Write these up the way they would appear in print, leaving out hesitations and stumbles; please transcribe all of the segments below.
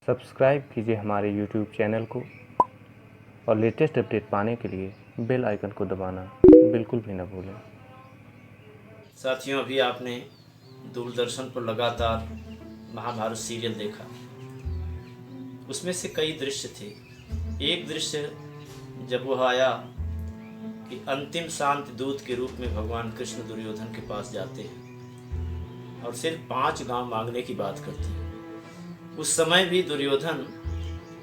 Subscribe कीजिए हमारे YouTube channel को और लेटेस्ट अपडेट पाने के लिए बेल आइकन को दबाना बिल्कुल भी न भूलें। साथियों, अभी आपने दूरदर्शन पर लगातार महाभारत सीरियल देखा। उसमें से कई दृश्य थे। एक दृश्य जब वह आया कि अंतिम शांति दूत के रूप में भगवान कृष्ण दुर्योधन के पास जाते हैं और सिर्फ 5 गांव मांगने की बात करते हैं। उस समय भी दुर्योधन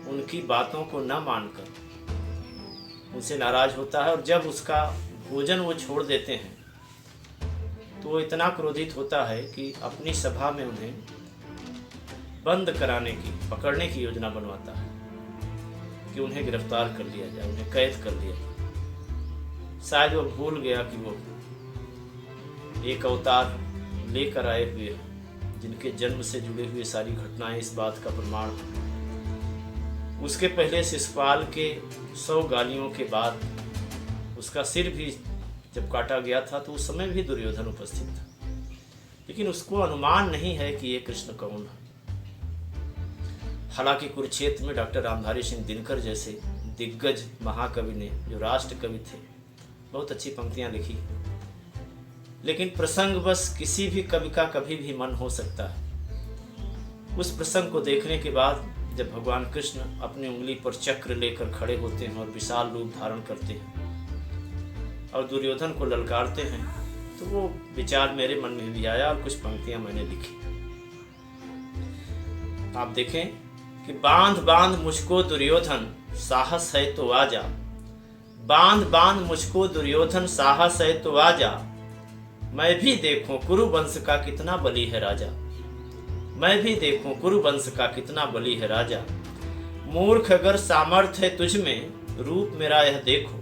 उनकी बातों को न मानकर उनसे नाराज होता है और जब उसका भोजन वो छोड़ देते हैं तो वो इतना क्रोधित होता है कि अपनी सभा में उन्हें बंद कराने की, पकड़ने की योजना बनवाता है कि उन्हें गिरफ्तार कर लिया जाए, उन्हें कैद कर लिया जाए। शायद वो भूल गया कि वो एक अवतार लेकर आए हुए हैं जिनके जन्म से जुड़े हुए सारी घटनाएं इस बात का प्रमाण। उसके पहले शिशुपाल के 100 गालियों के बाद उसका सिर भी जब काटा गया था तो उस समय भी दुर्योधन उपस्थित था, लेकिन उसको अनुमान नहीं है कि ये कृष्ण कौन है। हालांकि कुरुक्षेत्र में डॉक्टर रामधारी सिंह दिनकर जैसे दिग्गज महाकवि ने, जो राष्ट्र कवि थे, बहुत अच्छी पंक्तियां लिखी। लेकिन प्रसंग बस किसी भी कवि का कभी भी मन हो सकता है। उस प्रसंग को देखने के बाद जब भगवान कृष्ण अपनी उंगली पर चक्र लेकर खड़े होते हैं और विशाल रूप धारण करते हैं और दुर्योधन को ललकारते हैं, तो वो विचार मेरे मन में भी आया और कुछ पंक्तियां मैंने लिखी। आप देखें कि बांध बांध मुझको दुर्योधन, साहस है तो आजा। बांध बांध मुझको दुर्योधन, साहस है तो आजा। मैं भी देखूं कुरु वंश का कितना बली है राजा। मैं भी देखूं कुरु वंश का कितना बली है राजा। मूर्ख अगर सामर्थ्य है तुझ में, रूप मेरा यह देखो।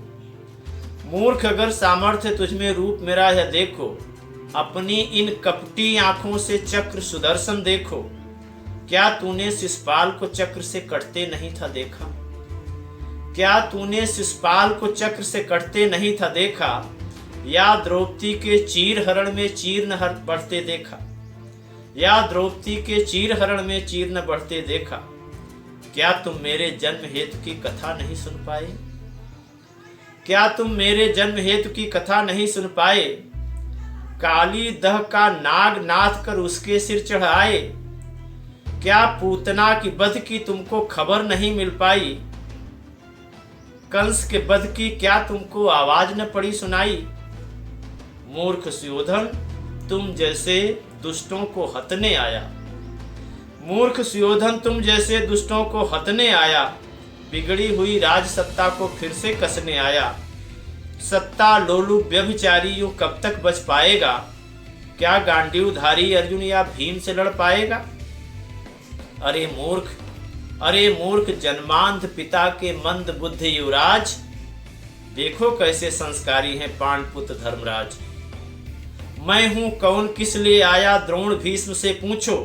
मूर्ख अगर सामर्थ्य तुझ में, रूप मेरा यह देखो। अपनी इन कपटी आंखों से चक्र सुदर्शन देखो। क्या तूने शिशुपाल को चक्र से कटते नहीं था देखा? क्या तूने शिशुपाल को चक्र से कटते नहीं था देखा? या द्रौपदी के चीर हरण में चीर न बढ़ते देखा? या द्रौपदी के चीर हरण में चीर न बढ़ते देखा? क्या तुम मेरे जन्म हेतु की कथा नहीं सुन पाए? क्या तुम मेरे जन्म हेतु की कथा नहीं सुन पाए? काली दह का नाग नाथ कर उसके सिर चढ़ाए। क्या पूतना की वध की तुमको खबर नहीं मिल पाई? कंस के वध की क्या तुमको आवाज न पड़ी सुनाई? मूर्ख सुयोधन, तुम जैसे दुष्टों को हतने आया। मूर्ख सुयोधन, तुम जैसे दुष्टों को हतने आया। बिगड़ी हुई राज सत्ता को फिर से कसने आया। सत्ता लोलु व्यभिचारी यूं कब तक बच पाएगा? क्या गांडीवधारी अर्जुन या भीम से लड़ पाएगा? अरे मूर्ख, अरे मूर्ख, जन्मांध पिता के मंद बुद्धि युवराज। देखो कैसे संस्कारी हैं पांडपुत्र धर्मराज। मैं हूं कौन, किस लिए आया, द्रोण भीष्म से पूछो।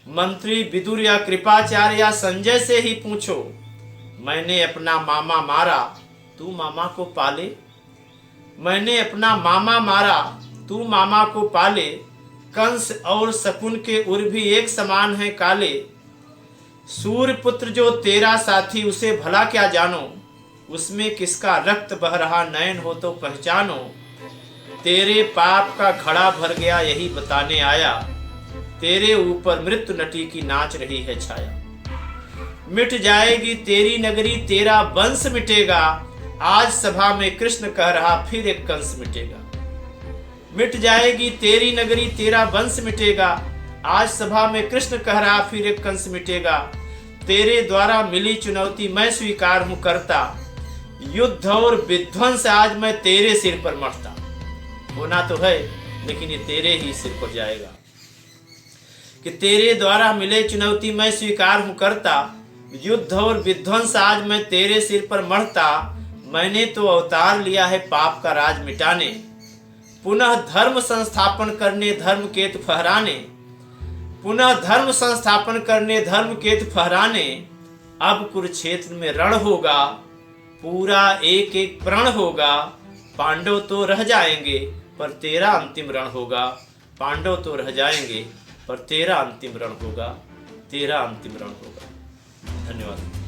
मंत्री विदुर या कृपाचार्य या संजय से ही पूछो। मैंने अपना मामा मारा, तू मामा को पाले। मैंने अपना मामा मारा, तू मामा को पाले। कंस और शकुन के उर भी एक समान है काले। सूर्यपुत्र जो तेरा साथी, उसे भला क्या जानो। उसमें किसका रक्त बह रहा, नयन हो तो पहचानो। तेरे पाप का घड़ा भर गया, यही बताने आया। तेरे ऊपर मृत्यु नटी की नाच रही है छाया। मिट जाएगी तेरी नगरी, तेरा वंश मिटेगा। आज सभा में कृष्ण कह रहा, फिर एक कंस मिटेगा। मिट जाएगी तेरी नगरी, तेरा वंश मिटेगा। आज सभा में कृष्ण कह रहा, फिर एक कंस मिटेगा। तेरे द्वारा मिली चुनौती मैं स्वीकार हूं करता। युद्ध और विध्वंस आज मैं तेरे सिर पर मढ़ता। होना तो है, लेकिन ये तेरे ही सिर पर जाएगा। कि तेरे द्वारा मिले चुनौती मैं स्वीकार हूं करता। युद्ध और विध्वंस आज मैं तेरे सिर पर मढ़ता। मैंने तो अवतार लिया है पाप का राज मिटाने। पुनः धर्म संस्थापन करने, धर्म केतु फहराने। पुनः धर्म संस्थापन करने, धर्म केतु फहराने। अब कुरुक्षेत्र में रण होगा, पूरा एक एक प्रण होगा। पांडव तो रह जाएंगे पर तेरा अंतिम रण होगा। पांडव तो रह जाएंगे पर तेरा अंतिम रण होगा, तेरा अंतिम रण होगा। धन्यवाद।